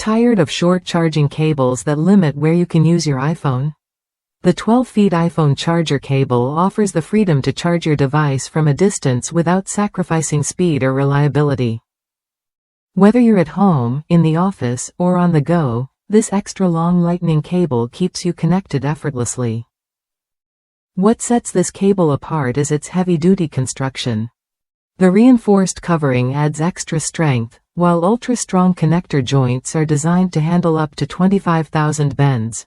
Tired of short charging cables that limit where you can use your iPhone? The 12-feet iPhoneCharger cable offers the freedom to charge your device from a distance without sacrificing speed or reliability. Whether you're at home, in the office, or on the go, this extra-long lightning cable keeps you connected effortlessly. What sets this cable apart is its heavy-duty construction. The reinforced covering adds extra strength, while ultra-strong connector joints are designed to handle up to 25,000 bends.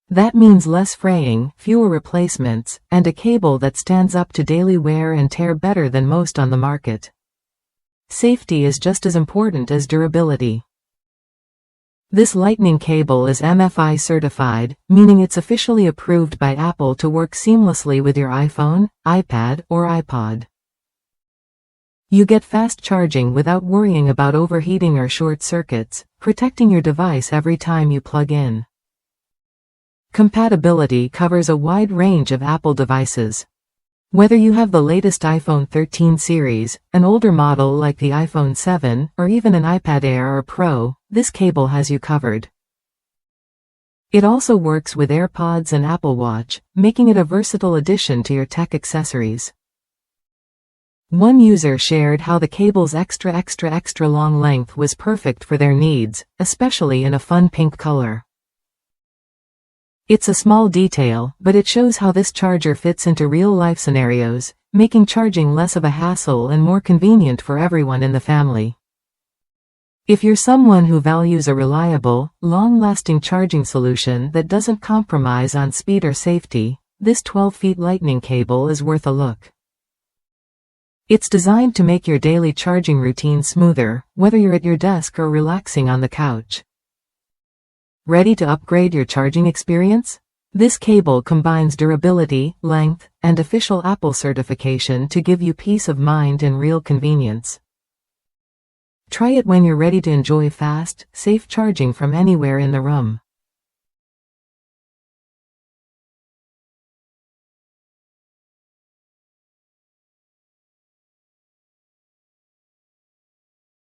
That means less fraying, fewer replacements, and a cable that stands up to daily wear and tear better than most on the market. Safety is just as important as durability. This lightning cable is MFiCertified, meaning it's officially approved by Apple to work seamlessly with your iPhone, iPad, or iPod. You get fast charging without worrying about overheating or short circuits, protecting your device every time you plug in. Compatibility covers a wide range of Apple devices. Whether you have the latest iPhone 13 series, an older model like the iPhone 7, or even an iPad Air or Pro, this cable has you covered. It also works with AirPods and Apple Watch, making it a versatile addition to your tech accessories. One user shared how the cable's extra long length was perfect for their needs, especially in a fun pink color. It's a small detail, but it shows how this charger fits into real-life scenarios, making charging less of a hassle and more convenient for everyone in the family. If you're someone who values a reliable, long-lasting charging solution that doesn't compromise on speed or safety, this 12-feet lightning cable is worth a look. It's designed to make your daily charging routine smoother, whether you're at your desk or relaxing on the couch. Ready to upgrade your charging experience? This cable combines durability, length, and official Apple certification to give you peace of mind and real convenience. Try it when you're ready to enjoy fast, safe charging from anywhere in the room.